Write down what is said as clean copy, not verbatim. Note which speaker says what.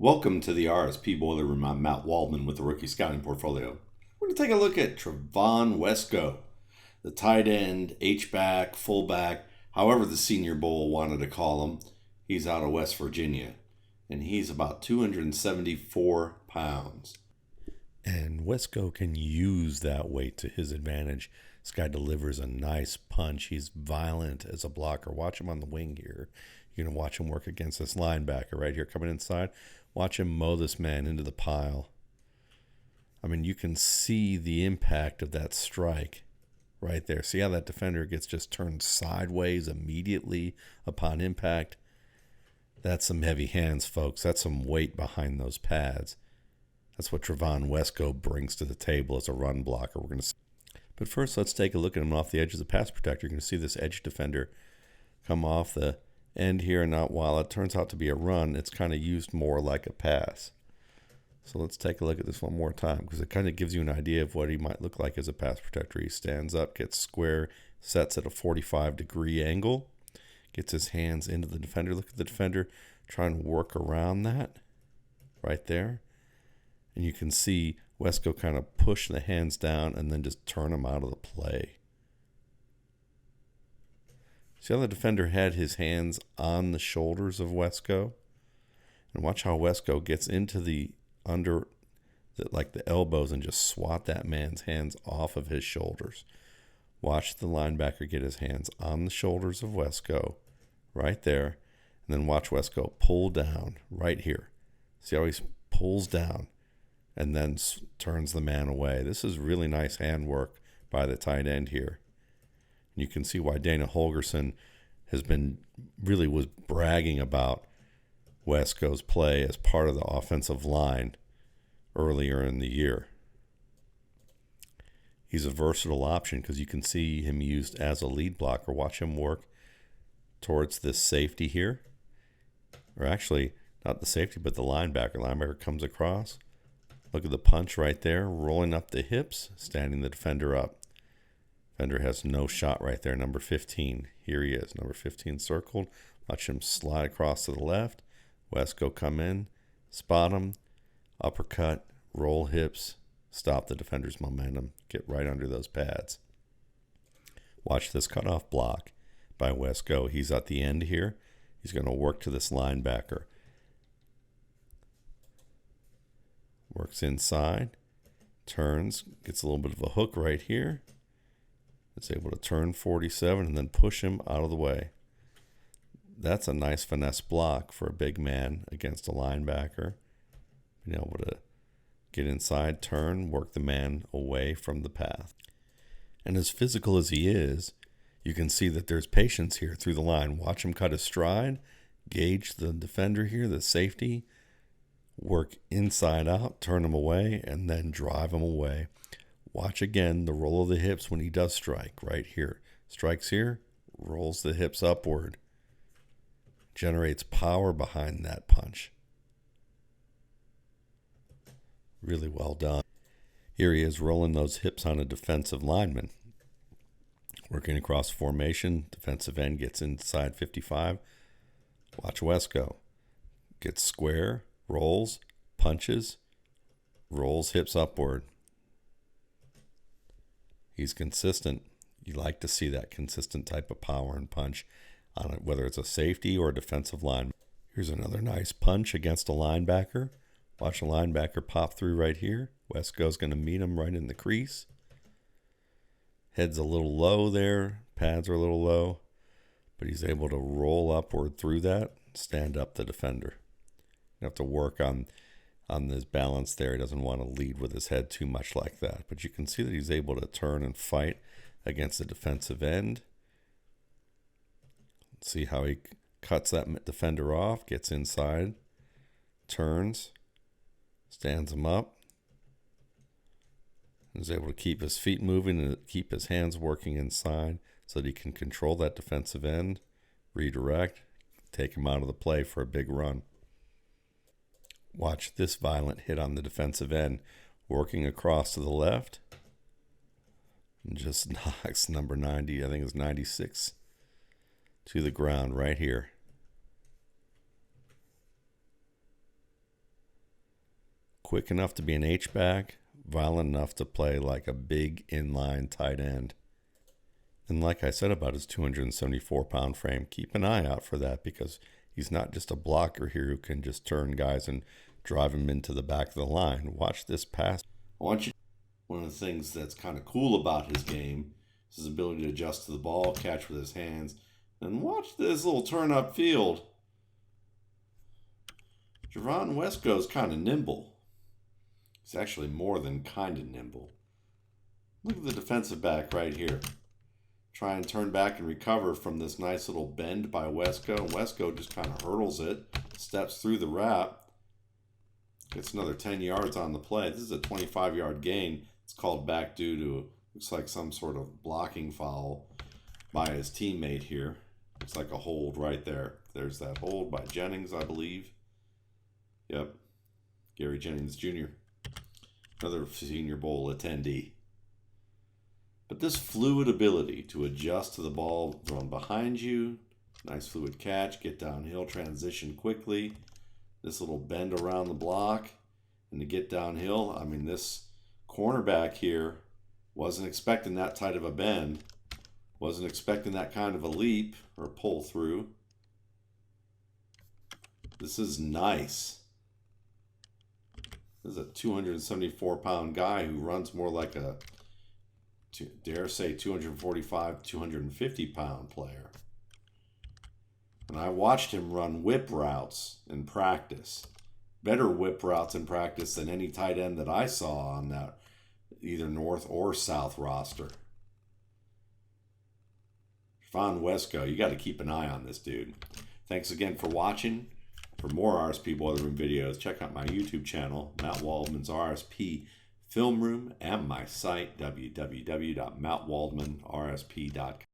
Speaker 1: Welcome to the RSP Boiler Room. I'm Matt Waldman with the Rookie Scouting Portfolio. We're going to take a look at Trevon Wesco, the tight end, H-back, fullback, however the Senior Bowl wanted to call him. He's out of West Virginia, and he's about 274 pounds.
Speaker 2: And Wesco can use that weight to his advantage. This guy delivers a nice punch. He's violent as a blocker. Watch him on the wing here. You're going to watch him work against this linebacker right here coming inside. Watch him mow this man into the pile. I mean, you can see the impact of that strike right there. See how that defender gets just turned sideways immediately upon impact? That's some heavy hands, folks. That's some weight behind those pads. That's what Trevon Wesco brings to the table as a run blocker. We're going to see. But first, let's take a look at him off the edge as a pass protector. You're going to see this edge defender come off the end here, and not while it turns out to be a run, it's kind of used more like a pass. So let's take a look at this one more time because it kind of gives you an idea of what he might look like as a pass protector. He stands up, gets square, sets at a 45-degree angle, gets his hands into the defender. Look at the defender trying to work around that right there. And you can see Wesco kind of push the hands down and then just turn them out of the play. See how the defender had his hands on the shoulders of Wesco? And watch how Wesco gets into the the elbows and just swat that man's hands off of his shoulders. Watch the linebacker get his hands on the shoulders of Wesco right there. And then watch Wesco pull down right here. See how he pulls down and then turns the man away. This is really nice handwork by the tight end here. You can see why Dana Holgorsen was bragging about Wesco's play as part of the offensive line earlier in the year. He's a versatile option because you can see him used as a lead blocker. Watch him work towards this safety here. Or actually, not the safety, but the linebacker. Linebacker comes across. Look at the punch right there, rolling up the hips, standing the defender up. Defender has no shot right there. Number 15. Here he is. Number 15 circled. Watch him slide across to the left. Wesco come in, spot him, uppercut, roll hips, stop the defender's momentum, get right under those pads. Watch this cutoff block by Wesco. He's at the end here. He's going to work to this linebacker. Works inside, turns, gets a little bit of a hook right here. It's able to turn 47 and then push him out of the way. That's a nice finesse block for a big man against a linebacker. Being able to get inside, turn, work the man away from the path. And as physical as he is, you can see that there's patience here through the line. Watch him cut his stride, gauge the defender here, the safety, work inside out, turn him away, and then drive him away. Watch again the roll of the hips when he does strike right here. Strikes here, rolls the hips upward, generates power behind that punch. Really well done. Here he is rolling those hips on a defensive lineman. Working across formation, defensive end gets inside 55. Watch Wesco. Gets square, rolls, punches, rolls hips upward. He's consistent. You like to see that consistent type of power and punch on it, whether it's a safety or a defensive lineman. Here's another nice punch against a linebacker. Watch a linebacker pop through right here. Wesco's going to meet him right in the crease. Head's a little low there. Pads are a little low. But he's able to roll upward through that, stand up the defender. You have to work on this balance there. He doesn't want to lead with his head too much like that. But you can see that he's able to turn and fight against the defensive end. See how he cuts that defender off, gets inside, turns, stands him up, and is able to keep his feet moving and keep his hands working inside so that he can control that defensive end, redirect, take him out of the play for a big run. Watch this violent hit on the defensive end, working across to the left, and just knocks number 90, I think it's 96, to the ground right here. quick enough to be an H-back, violent enough to play like a big inline tight end. And like I said about his 274-pound frame, keep an eye out for that, because he's not just a blocker here who can just turn guys and drive them into the back of the line. Watch this pass.
Speaker 1: One of the things that's kind of cool about his game is his ability to adjust to the ball, catch with his hands, and watch this little turn up field. Trevon Wesco is kind of nimble. He's actually more than kind of nimble. Look at the defensive back right here. Try and turn back and recover from this nice little bend by Wesco. And Wesco just kind of hurdles it, steps through the wrap, gets another 10 yards on the play. This is a 25-yard gain. It's called back due to, looks like some sort of blocking foul by his teammate here. Looks like a hold right there. There's that hold by Jennings, I believe. Yep, Gary Jennings Jr., another Senior Bowl attendee. But this fluid ability to adjust to the ball thrown behind you, nice fluid catch, get downhill, transition quickly, this little bend around the block, and to get downhill, I mean, this cornerback here wasn't expecting that tight of a bend, wasn't expecting that kind of a leap or pull through. This is nice. This is a 274-pound guy who runs more like a, dare say, 245, 250-pound player. And I watched him run whip routes in practice. Better whip routes in practice than any tight end that I saw on that either North or South roster. Trevon Wesco, you got to keep an eye on this dude. Thanks again for watching. For more RSP Boiler Room videos, check out my YouTube channel, Matt Waldman's RSP Film Room, and my site, www.mattwaldmanrsp.com.